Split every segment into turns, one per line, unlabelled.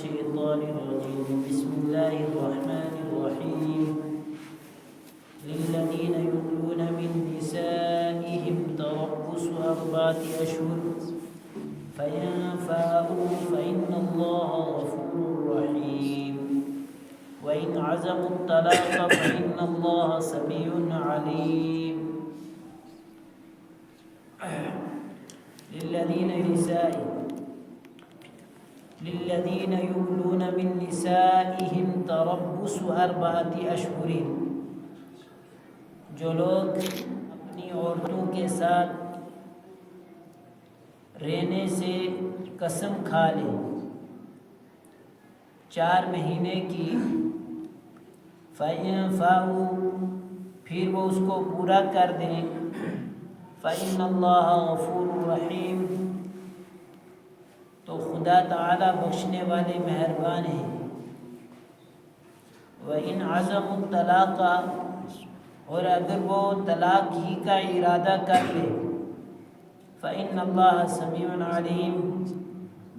الشيطان الرجيم. بسم الله الرحمن الرحيم. للذين يؤلون من نسائهم تربص 4 أشهر فإن فاءوا فإن الله غفور رحيم وإن عزموا الطلاق فإن الله سميع عليم. للذين يؤلون من نسائهم تربص 4 أشهر، جو لوگ اپنی عورتوں کے ساتھ رہنے سے قسم کھا لیں 4 مہینے کی، فَإِن فَاءُوا، پھر وہ اس کو پورا کر دیں، فَإِنَّ اللَّهَ غَفُورٌ رَحِيمٌ، تو خدا تعالی بخشنے والے مہربان ہیں. وَإِنْ عَزَمُوا الطَّلَاقَ، اور اگر وہ طلاق ہی کا ارادہ کر لے، فَإِنَّ اللَّهَ سَمِيعٌ عَلِيمٌ،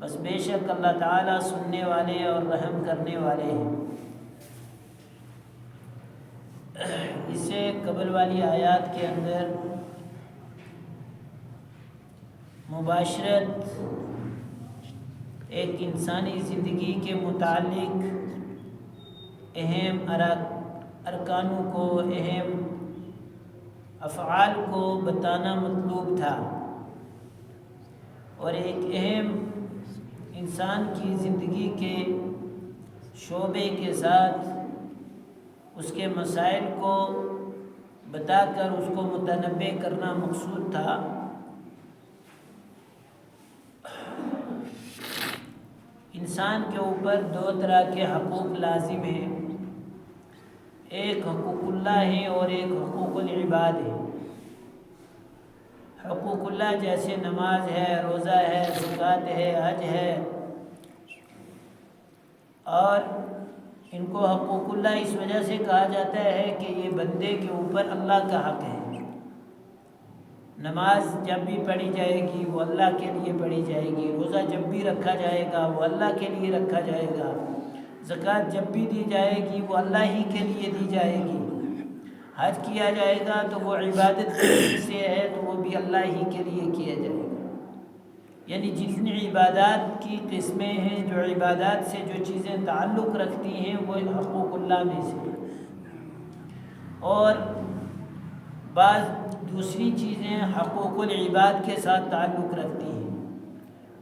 بس بے شک اللہ تعالیٰ سننے والے اور رحم کرنے والے ہیں. اس سے قبل والی آیات کے اندر مباشرت ایک انسانی زندگی کے متعلق اہم ارکانوں کو، اہم افعال کو بتانا مطلوب تھا، اور ایک اہم انسان کی زندگی کے شعبے کے ساتھ اس کے مسائل کو بتا کر اس کو متنبع کرنا مقصود تھا. انسان کے اوپر 2 طرح کے حقوق لازم ہیں، ایک حقوق اللہ ہے اور ایک حقوق العباد ہے. حقوق اللہ جیسے نماز ہے، روزہ ہے، زکوٰۃ ہے، حج ہے، اور ان کو حقوق اللہ اس وجہ سے کہا جاتا ہے کہ یہ بندے کے اوپر اللہ کا حق ہے. نماز جب بھی پڑھی جائے گی وہ اللہ کے لیے پڑھی جائے گی، روزہ جب بھی رکھا جائے گا وہ اللہ کے لیے رکھا جائے گا، زکوٰۃ جب بھی دی جائے گی وہ اللہ ہی کے لیے دی جائے گی، حج کیا جائے گا تو وہ عبادت سے ہے تو وہ بھی اللہ ہی کے لیے کیا جائے گا. یعنی جتنی عبادات کی قسمیں ہیں، جو عبادات سے جو چیزیں تعلق رکھتی ہیں وہ حقوق اللہ میں سے، اور بعض دوسری چیزیں حقوق العباد کے ساتھ تعلق رکھتی ہیں.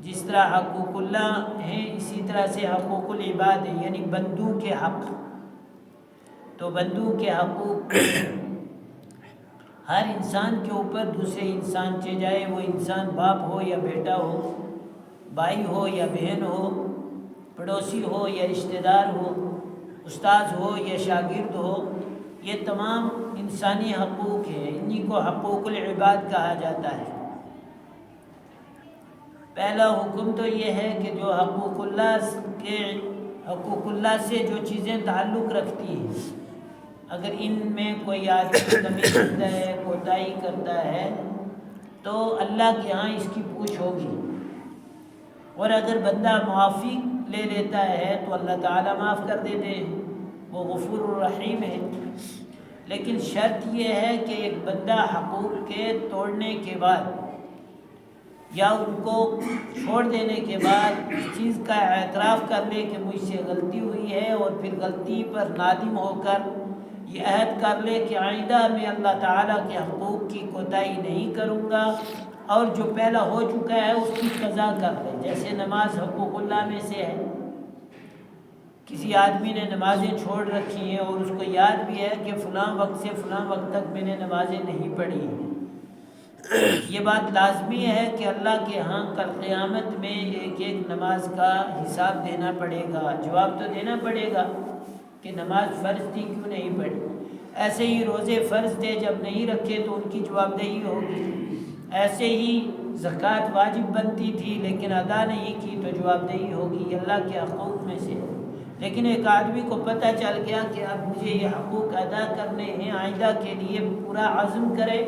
جس طرح حقوق اللہ ہیں اسی طرح سے حقوق العباد ہیں، یعنی بندوں کے حق. تو بندوں کے حقوق ہر انسان کے اوپر دوسرے انسان چاہے وہ انسان باپ ہو یا بیٹا ہو، بھائی ہو یا بہن ہو، پڑوسی ہو یا رشتہ دار ہو، استاد ہو یا شاگرد ہو، یہ تمام انسانی حقوق ہیں. انہی کو حقوق العباد کہا جاتا ہے. پہلا حکم تو یہ ہے کہ جو حقوق اللہ سے جو چیزیں تعلق رکھتی ہیں، اگر ان میں کوئی آدمی کمی کرتا ہے، کوتاہی کرتا ہے، تو اللہ کے ہاں اس کی پوچھ ہوگی، اور اگر بندہ معافی لے لیتا ہے تو اللہ تعالیٰ معاف کر دیتے ہیں، وہ غفور الرحیم ہے. لیکن شرط یہ ہے کہ ایک بندہ حقوق کے توڑنے کے بعد یا ان کو چھوڑ دینے کے بعد اس چیز کا اعتراف کر لے کہ مجھ سے غلطی ہوئی ہے، اور پھر غلطی پر نادم ہو کر یہ عہد کر لے کہ آئندہ میں اللہ تعالیٰ کے حقوق کی کوتاہی نہیں کروں گا، اور جو پہلا ہو چکا ہے اس کی قضا کر لے. جیسے نماز حقوق اللہ میں سے ہے، کسی آدمی نے نمازیں چھوڑ رکھی ہیں اور اس کو یاد بھی ہے کہ فلاں وقت سے فلاں وقت تک میں نے نمازیں نہیں پڑھی ہیں، یہ بات لازمی ہے کہ اللہ کے ہاں کل قیامت میں ایک ایک نماز کا حساب دینا پڑے گا، جواب تو دینا پڑے گا کہ نماز فرض تھی کیوں نہیں پڑھی. ایسے ہی روزے فرض تھے جب نہیں رکھے تو ان کی جواب دہی ہوگی. ایسے ہی زکوٰۃ واجب بنتی تھی لیکن ادا نہیں کی تو جواب دہی ہوگی. یہ اللہ کے حقوق میں سے. لیکن ایک آدمی کو پتہ چل گیا کہ اب مجھے یہ حقوق ادا کرنے ہیں، آئندہ کے لیے پورا عزم کرے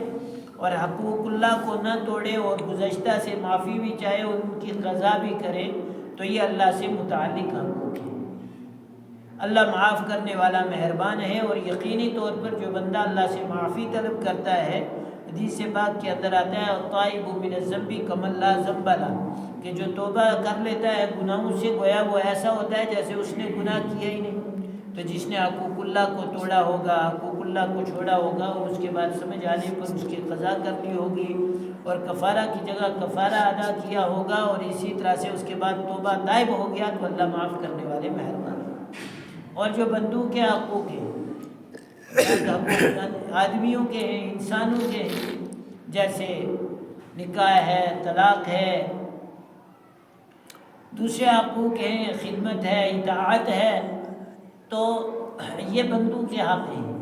اور حقوق اللہ کو نہ توڑے اور گزشتہ سے معافی بھی چاہے اور ان کی قضا بھی کرے، تو یہ اللہ سے متعلق حقوق ہے۔ اللہ معاف کرنے والا مہربان ہے، اور یقینی طور پر جو بندہ اللہ سے معافی طلب کرتا ہے، حدیث پاک کے اندر آتا ہے الطائب من الذنب کمن لا ذنب لہ، کہ جو توبہ کر لیتا ہے گناہوں سے گویا وہ ایسا ہوتا ہے جیسے اس نے گناہ کیا ہی نہیں۔ تو جس نے حقوق اللہ کو توڑا ہوگا، حقوق اللہ کو چھوڑا ہوگا، اور اس کے بعد سمجھ آنے پر اس کی قضا کرنی ہوگی اور کفارہ کی جگہ کفارہ ادا کیا ہوگا، اور اسی طرح سے اس کے بعد توبہ تائب ہو گیا، تو اللہ معاف کرنے والے مہربان ہیں۔ اور جو بندوں کے حقوق ہیں، آدمیوں کے ہیں، انسانوں کے ہیں، جیسے نکاح ہے، طلاق ہے، دوسرے حقوق ہیں، خدمت ہے، اطاعت ہے، تو یہ بندوں کے حق ہیں۔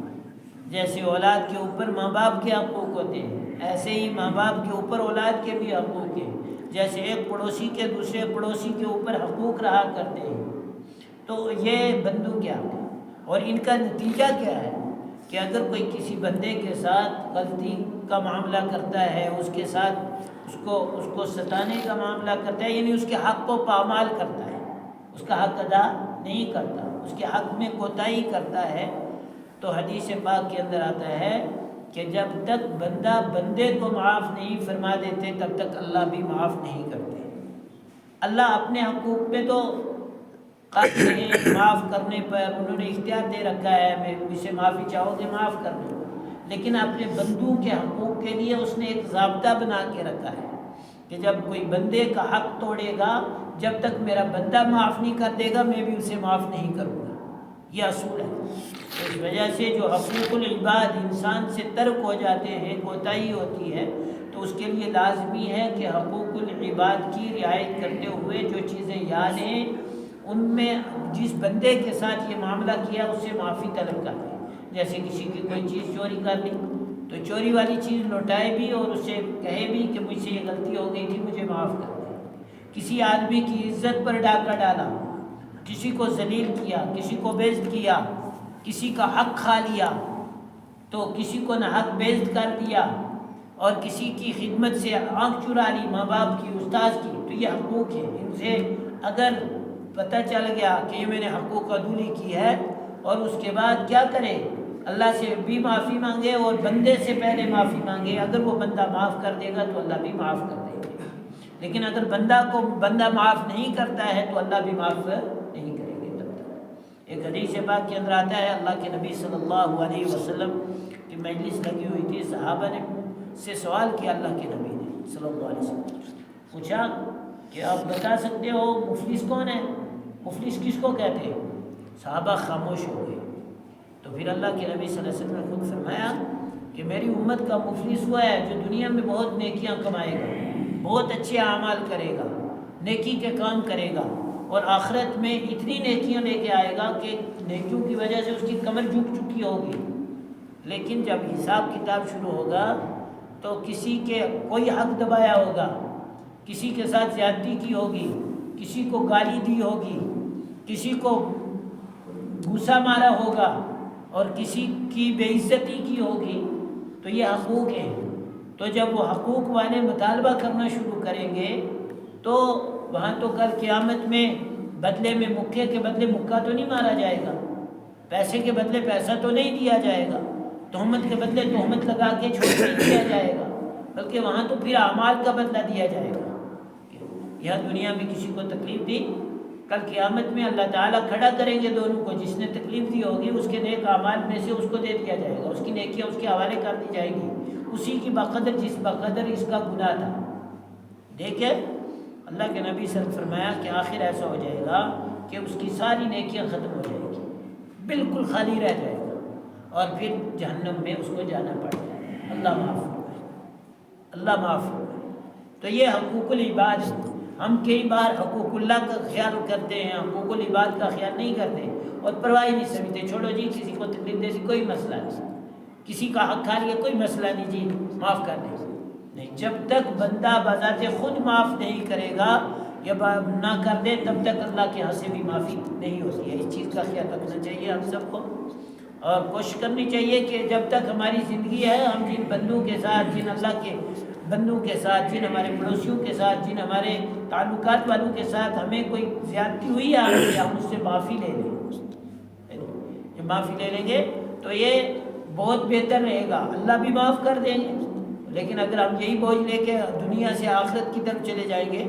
جیسے اولاد کے اوپر ماں باپ کے حقوق ہوتے ہیں، ایسے ہی ماں باپ کے اوپر اولاد کے بھی حقوق ہیں۔ جیسے ایک پڑوسی کے دوسرے پڑوسی کے اوپر حقوق رہا کرتے ہیں، تو یہ بندوں کے حق ہیں۔ اور ان کا نتیجہ کیا ہے کہ اگر کوئی کسی بندے کے ساتھ غلطی کا معاملہ کرتا ہے، اس کے ساتھ اس کو ستانے کا معاملہ کرتا ہے، یعنی اس کے حق کو پامال کرتا ہے، اس کا حق ادا نہیں کرتا، اس کے حق میں کوتاہی کرتا ہے، تو حدیث پاک کے اندر آتا ہے کہ جب تک بندہ بندے کو معاف نہیں فرما دیتے تب تک اللہ بھی معاف نہیں کرتے۔ اللہ اپنے حقوق پہ تو قادر ہیں، معاف کرنے پر انہوں نے اختیار دے رکھا ہے، میں مجھ سے معافی چاہو گے معاف کر دوں، لیکن اپنے بندوں کے حقوق کے لیے اس نے ایک ضابطہ بنا کے رکھا ہے کہ جب کوئی بندے کا حق توڑے گا، جب تک میرا بندہ معاف نہیں کر دے گا میں بھی اسے معاف نہیں کروں گا، یہ اصول ہے۔ اس وجہ سے جو حقوق العباد انسان سے ترک ہو جاتے ہیں، کوتاہی ہوتی ہے، تو اس کے لیے لازمی ہے کہ حقوق العباد کی رعایت کرتے ہوئے جو چیزیں یاد ہیں ان میں جس بندے کے ساتھ یہ معاملہ کیا اس سے معافی طلب کرتے ہیں۔ جیسے کسی کی کوئی چیز چوری کر لی تو چوری والی چیز لوٹائے بھی اور اسے کہے بھی کہ مجھ سے یہ غلطی ہو گئی تھی، مجھے معاف کر دے۔ کسی آدمی کی عزت پر ڈاکہ ڈالا، کسی کو ذلیل کیا، کسی کو بےعزت کیا، کسی کا حق کھا لیا، تو کسی کو ناحق بےعزت کر دیا، اور کسی کی خدمت سے آنکھ چرا لی، ماں باپ کی، استاد کی، تو یہ حقوق ہیں۔ ان سے اگر پتہ چل گیا کہ یہ میں نے حقوق عدولی کی ہے، اور اس کے بعد کیا کرے، اللہ سے بھی معافی مانگے اور بندے سے پہلے معافی مانگے، اگر وہ بندہ معاف کر دے گا تو اللہ بھی معاف کر دے گا، لیکن اگر بندہ معاف نہیں کرتا ہے تو اللہ بھی معاف نہیں کرے گا تب تک۔ ایک حدیث پاک کے اندر آتا ہے اللہ کے نبی صلی اللہ علیہ وسلم کی مجلس لگی ہوئی تھی، صحابہ نے سے سوال کیا، اللہ کے نبی نے صلی اللہ علیہ وسلم پوچھا کہ آپ بتا سکتے ہو مفلس کون ہے، مفلس کس کو کہتے ہیں؟ صحابہ خاموش ہو گئے۔ تو پھر اللہ کے نبی صلی اللہ علیہ وسلم نے خود فرمایا کہ میری امت کا مفلس وہ ہے جو دنیا میں بہت نیکیاں کمائے گا، بہت اچھے اعمال کرے گا، نیکی کے کام کرے گا، اور آخرت میں اتنی نیکیاں لے کے آئے گا کہ نیکیوں کی وجہ سے اس کی کمر جھک چکی ہوگی، لیکن جب حساب کتاب شروع ہوگا تو کسی کے کوئی حق دبایا ہوگا، کسی کے ساتھ زیادتی کی ہوگی، کسی کو گالی دی ہوگی، کسی کو گھوسا مارا ہوگا، اور کسی کی بے عزتی کی ہوگی، تو یہ حقوق ہیں۔ تو جب وہ حقوق والے مطالبہ کرنا شروع کریں گے تو وہاں تو کل قیامت میں بدلے میں مکے کے بدلے مکہ تو نہیں مارا جائے گا، پیسے کے بدلے پیسہ تو نہیں دیا جائے گا، تہمت کے بدلے تہمت لگا کے چھوڑ نہیں دیا جائے گا، بلکہ وہاں تو پھر اعمال کا بدلہ دیا جائے گا۔ یہاں دنیا میں کسی کو تکلیف دی، کل قیامت میں اللہ تعالیٰ کھڑا کریں گے دونوں کو، جس نے تکلیف دی ہوگی اس کے نیک اعمال میں سے اس کو دے دیا جائے گا، اس کی نیکیاں اس کے حوالے کر دی جائے گی، اسی کی بقدر جس بقدر اس کا گناہ تھا۔ دیکھیں اللہ کے نبی صلی اللہ علیہ وسلم نے فرمایا کہ آخر ایسا ہو جائے گا کہ اس کی ساری نیکیاں ختم ہو جائیں گی، بالکل خالی رہ جائے گا، اور پھر جہنم میں اس کو جانا پڑے گا۔ اللہ معاف فرمائے، اللہ معاف فرمائے۔ تو یہ حقوق العباد ہے۔ ہم کئی بار حقوق اللہ کا خیال کرتے ہیں، حقوق العباد کا خیال نہیں کرتے اور پرواہ نہیں سمجھتے، چھوڑو جی کسی کو تکلیف دے دی کوئی مسئلہ نہیں، کسی کا حق کھا لیا کوئی مسئلہ نہیں جی معاف کر دیں۔ نہیں، جب تک بندہ بذات خود معاف نہیں کرے گا یا نہ کر دے تب تک اللہ کے ہاں سے بھی معافی نہیں ہوتی ہے۔ اس چیز کا خیال رکھنا چاہیے ہم سب کو، اور کوشش کرنی چاہیے کہ جب تک ہماری زندگی ہے ہم جن بندوں کے ساتھ، جن اللہ کے بندوں کے ساتھ، جن ہمارے پڑوسیوں کے ساتھ، جن ہمارے تعلقات والوں کے ساتھ ہمیں کوئی زیادتی ہوئی ہے ہم اس سے معافی لے لیں. جب معافی لے لیں گے تو یہ بہت بہتر رہے گا, اللہ بھی معاف کر دیں گے. لیکن اگر ہم یہی بوجھ لے کے دنیا سے آخرت کی طرف چلے جائیں گے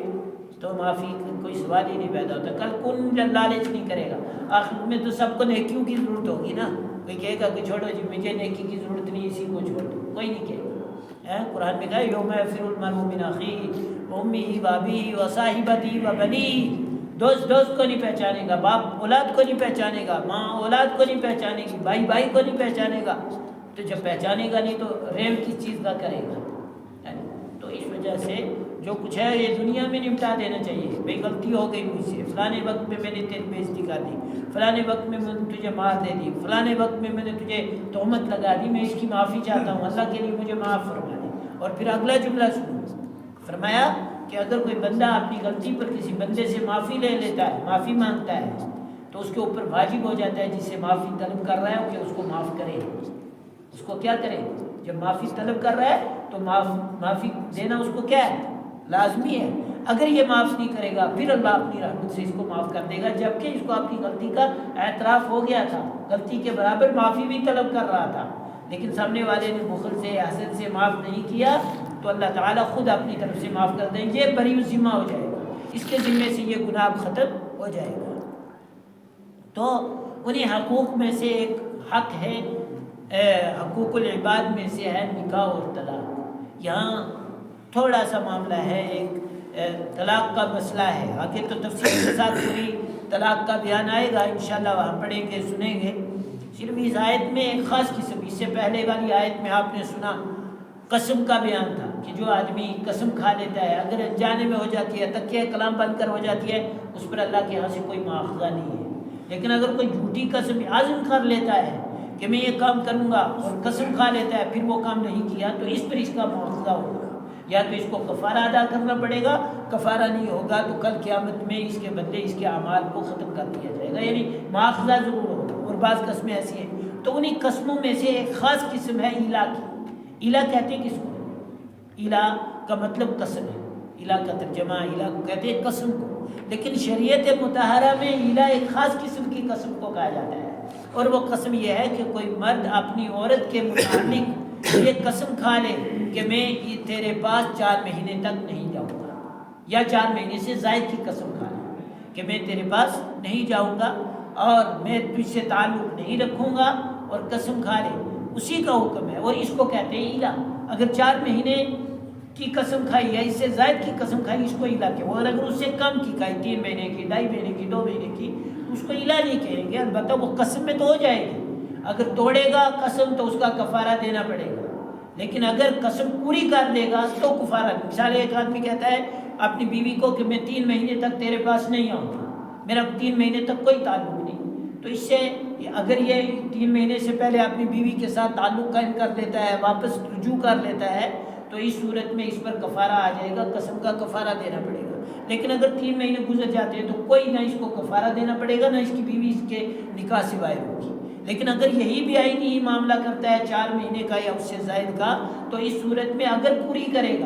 تو معافی کوئی سوال ہی نہیں پیدا ہوتا. کل کون لالچ نہیں کرے گا, آخرت میں تو سب کو نیکیوں کی ضرورت ہوگی نا. کوئی کہے گا کہ چھوڑو جی مجھے نیکی کی ضرورت نہیں, اسی کو چھوڑ دو, کوئی نہیں کہے گا. قرآن میں کہا یوم یفر المرء من اخیہ وامہ وابیہ وصاحبتہ وبنیہ. دوست دوست کو نہیں پہچانے گا, باپ اولاد کو نہیں پہچانے گا, ماں اولاد کو نہیں پہچانے گی, بھائی بھائی کو نہیں پہچانے گا. تو جب پہچانے گا نہیں تو رحم کس چیز کا کرے گا. تو اس وجہ سے جو کچھ ہے یہ دنیا میں نمٹا دینا چاہیے. بھئی غلطی ہو گئی مجھ سے, فلانے وقت میں میں نے تیری بےزتی کر دی, فلانے وقت میں میں نے تجھے مار دے دی, فلانے وقت میں میں نے تجھے تہمت لگا دی, میں اس کی معافی چاہتا ہوں, اللہ کے لیے مجھے معاف فرما دے. اور پھر اگلا جملہ سنو, فرمایا کہ اگر کوئی بندہ اپنی غلطی پر کسی بندے سے معافی لے لیتا ہے, معافی مانگتا ہے, تو اس کے اوپر واجب ہو جاتا ہے جس سے معافی طلب کر رہا ہے کہ اس کو معاف کرے. اس کو کیا کرے؟ جب معافی طلب کر رہا ہے تو معافی دینا اس کو کیا ہے؟ لازمی ہے. اگر یہ معاف نہیں کرے گا پھر اللہ اپنی رحمت سے اس کو معاف کر دے گا, جبکہ اس کو اپنی غلطی کا اعتراف ہو گیا تھا, غلطی کے برابر معافی بھی طلب کر رہا تھا, لیکن سامنے والے نے بخل سے حسد سے معاف نہیں کیا تو اللہ تعالیٰ خود اپنی طرف سے معاف کر دیں گے, بری ذمہ ہو جائے گا, اس کے ذمے سے یہ گناہ ختم ہو جائے گا. تو انہیں حقوق میں سے ایک حق ہے, حقوق العباد میں سے ہے نکاح اور طلاق. یہاں تھوڑا سا معاملہ ہے, ایک طلاق کا مسئلہ ہے. آگے تو تفصیل کے ساتھ پوری طلاق کا بیان آئے گا انشاءاللہ, وہاں پڑھیں گے سنیں گے. صرف اس آیت میں ایک خاص قسم, اس سے پہلے والی آیت میں آپ نے سنا قسم کا بیان تھا کہ جو آدمی قسم کھا لیتا ہے, اگر انجانے میں ہو جاتی ہے, تکیہ کلام بند کر ہو جاتی ہے, اس پر اللہ کے یہاں سے کوئی مواخذہ نہیں ہے. لیکن اگر کوئی جھوٹی قسم عزم کر لیتا ہے کہ میں یہ کام کروں گا اور قسم کھا لیتا ہے پھر وہ کام نہیں کیا, تو اس پر اس کا مواخذہ ہوگا. یا تو اس کو کفارہ ادا کرنا پڑے گا, کفارہ نہیں ہوگا تو کل قیامت میں اس کے بدلے اس کے اعمال کو ختم کر دیا جائے گا, یعنی مواخذہ ضرور ہوگا. اور بعض قسمیں ایسی ہیں, تو انہیں قسموں میں سے ایک خاص قسم ہے ایلا کی. ایلا کہتے ہیں کس کو؟ ایلا کا مطلب قسم ہے, ایلا کا ترجمہ ایلا کو کہتے ہیں قسم کو. لیکن شریعت مطہرہ میں ایلا ایک خاص قسم کی قسم کو کہا جاتا ہے, اور وہ قسم یہ ہے کہ کوئی مرد اپنی عورت کے متعلق یہ قسم کھا لے کہ میں تیرے پاس 4 مہینے تک نہیں جاؤں گا, یا 4 مہینے سے زائد کی قسم کھا لے کہ میں تیرے پاس نہیں جاؤں گا اور میں تجھ سے تعلق نہیں رکھوں گا, اور قسم کھا لے, اسی کا حکم ہے. اور اس کو کہتے ہیں ایلا. اگر 4 مہینے کی قسم کھائی یا اس سے زائد کی قسم کھائی اس کو ایلا کہ, اور اگر اس سے کم کی کھائی 3 مہینے کی, 2.5 مہینے کی, 2 مہینے کی, اس کو ایلا نہیں کہیں گے. البتہ وہ قسم میں تو ہو جائے گی, اگر توڑے گا قسم تو اس کا کفارہ دینا پڑے گا, لیکن اگر قسم پوری کر دے گا تو کفارہ. مثال ایک آدمی کہتا ہے اپنی بیوی کو کہ میں 3 مہینے تک تیرے پاس نہیں آؤں گا, میرا 3 مہینے تک کوئی تعلق نہیں, تو اس سے اگر یہ 3 مہینے سے پہلے اپنی بیوی کے ساتھ تعلق قائم کر لیتا ہے, واپس رجوع کر لیتا ہے, تو اس صورت میں اس پر کفارہ آ جائے گا, قسم کا کفارہ دینا پڑے گا. لیکن اگر 3 مہینے گزر جاتے ہیں تو کوئی نہ اس کو کفارہ دینا پڑے گا, نہ اس کی بیوی اس کے نکاح سے باہر ہوگی. لیکن اگر یہی بھی آئینی ہی معاملہ کرتا ہے 4 مہینے کا یا اس سے زائد کا, تو اس صورت میں اگر پوری کرے گا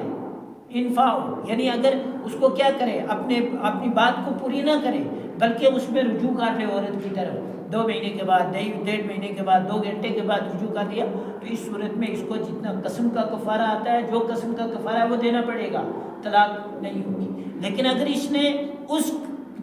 انفاؤ, یعنی اگر اس کو کیا کرے, اپنی بات کو پوری نہ کرے بلکہ اس میں رجوع کر لے عورت کی طرف, 2 مہینے کے بعد, 1.5 مہینے کے بعد, 2 گھنٹے کے بعد رجوع کر دیا, تو اس صورت میں اس کو جتنا قسم کا کفارہ آتا ہے, جو قسم کا کفارہ ہے وہ دینا پڑے گا, طلاق نہیں ہوگی. لیکن اگر اس نے اس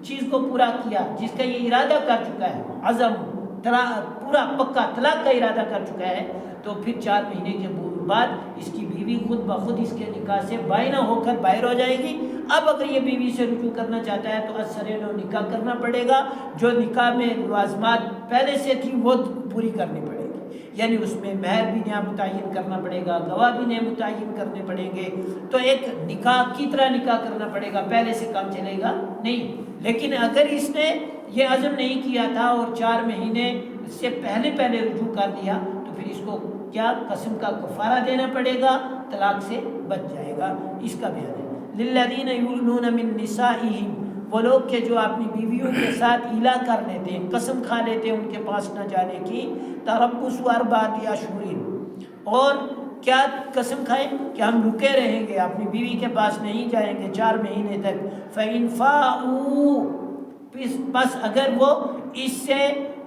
چیز کو پورا کیا جس کا یہ ارادہ کر چکا ہے, عزم پورا پکا طلاق کا ارادہ کر چکا ہے, تو پھر 4 مہینے کے بعد اس کی بیوی خود بخود اس کے نکاح سے بائنہ ہو کر باہر ہو جائے گی. اب اگر یہ بیوی سے رجوع کرنا چاہتا ہے تو اثر نو نکاح کرنا پڑے گا, جو نکاح میں لوازمات پہلے سے تھی وہ پوری کرنی پڑے گی, یعنی اس میں مہر بھی نیا متعین کرنا پڑے گا, گواہ بھی نئے متعین کرنے پڑیں گے, تو ایک نکاح کی طرح نکاح کرنا پڑے گا, پہلے سے کام چلے گا نہیں. لیکن اگر اس نے یہ عزم نہیں کیا تھا اور 4 مہینے سے پہلے رجوع کر دیا, تو پھر اس کو کیا قسم کا کفارہ دینا پڑے گا, طلاق سے بچ جائے گا. اس کا بیان ہے للذین یؤلون من نسائہم, وہ لوگ کہ جو اپنی بیویوں کے ساتھ ایلا کر لیتے ہیں, قسم کھا لیتے ہیں ان کے پاس نہ جانے کی, تربص 4 اشہر, اور کیا قسم کھائیں کہ ہم رکے رہیں گے، اپنی بیوی کے پاس نہیں جائیں گے 4 مہینے تک. فَإِنْ فَاءُوا، بس اگر وہ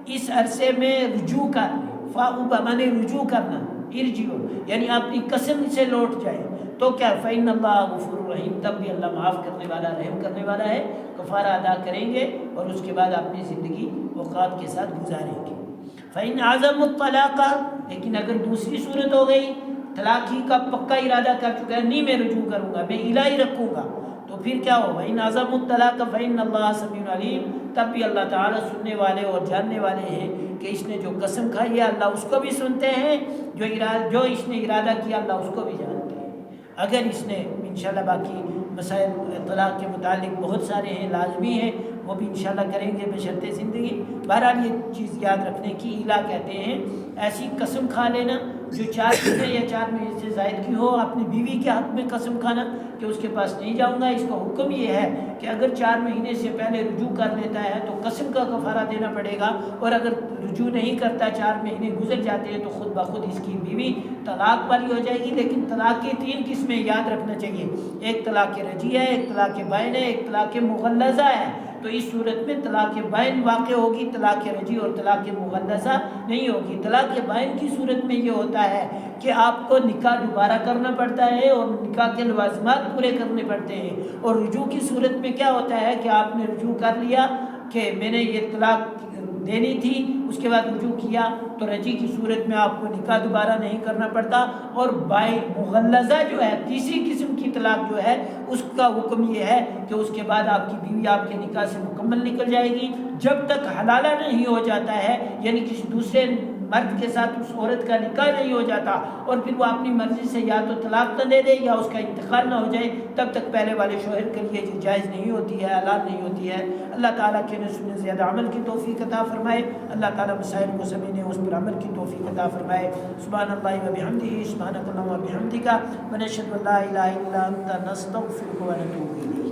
اس عرصے میں رجوع کر لیں. فاؤ بمانے رجوع کرنا، ارجعوا یعنی اپنی قسم سے لوٹ جائے تو کیا فَإِنَّ اللَّهَ غَفُورٌ رَحِيمٌ، تب بھی اللہ معاف کرنے والا، رحم کرنے والا ہے. کفارہ ادا کریں گے اور اس کے بعد اپنی زندگی اوقات کے ساتھ گزاریں گے. فَإِنْ عَزَمُوا الطَّلَاقَ، لیکن اگر دوسری صورت ہو گئی، طلاق ہی کا پکا ارادہ کر چکا ہے، نہیں میں رجوع کروں گا، میں الہی رکھوں گا، تو پھر کیا ہو؟ وَإِنْ عَزَمُوا الطَّلَاقَ فَإِنَّ اللَّهَ سَمِيعٌ عَلِيمٌ، تب بھی اللہ تعالیٰ سننے والے اور جاننے والے ہیں کہ اس نے جو قسم کھائی ہے اللہ اس کو بھی سنتے ہیں، جو اس نے ارادہ کیا اللہ اس کو بھی جانتے ہیں. اگر اس نے انشاءاللہ باقی مسائل طلاق کے متعلق بہت سارے ہیں، لازمی ہیں، وہ بھی انشاءاللہ کریں گے بشرط زندگی. بہرحال یہ چیز یاد رکھنے کی، ایلا کہتے ہیں ایسی قسم کھا لینا جو 4 مہینے یا 4 مہینے سے زائد کی ہو. اپنی بیوی کے حق میں قسم کھانا کہ اس کے پاس نہیں جاؤں گا. اس کا حکم یہ ہے کہ اگر 4 مہینے سے پہلے رجوع کر لیتا ہے تو قسم کا کفارہ دینا پڑے گا، اور اگر رجوع نہیں کرتا 4 مہینے گزر جاتے ہیں تو خود بخود اس کی بیوی طلاق والی ہو جائے گی. لیکن طلاق کی 3 قسمیں یاد رکھنا چاہیے، ایک طلاق رجعی ہے، ایک طلاق بائن ہے، ایک طلاق مغلظہ ہے. تو اس صورت میں طلاق بائن واقع ہوگی، طلاق رجعی اور طلاق مغلظہ نہیں ہوگی. طلاق بائن کی صورت میں یہ ہوتا ہے کہ آپ کو نکاح دوبارہ کرنا پڑتا ہے اور نکاح کے لوازمات پورے کرنے پڑتے ہیں. اور رجوع کی صورت میں کیا ہوتا ہے کہ آپ نے رجوع کر لیا کہ میں نے یہ طلاق دینی تھی، اس کے بعد رجوع کیا تو رجعی کی صورت میں آپ کو نکاح دوبارہ نہیں کرنا پڑتا. اور مغلظہ جو ہے، تیسری قسم کی طلاق جو ہے، اس کا حکم یہ ہے کہ اس کے بعد آپ کی بیوی آپ کے نکاح سے مکمل نکل جائے گی جب تک حلالہ نہیں ہو جاتا ہے، یعنی کسی دوسرے مرد کے ساتھ اس عورت کا نکاح نہیں ہو جاتا اور پھر وہ اپنی مرضی سے یا تو طلاق نہ دے دے یا اس کا انتقال نہ ہو جائے، تب تک پہلے والے شوہر کے لیے جائز نہیں ہوتی ہے، حلال نہیں ہوتی ہے. اللہ تعالیٰ کے نسل زیادہ عمل کی توفیق عطا فرمائے. اللہ تعالیٰ مسائل کو سمجھنے اس پر عمل کی توفیق عطا فرمائے. سبحان اللہ و بحمدہ، سبحانک اللہم و بحمدک، ونشہد ان لا الہ الا انت، نستغفرک و نتوب الیک.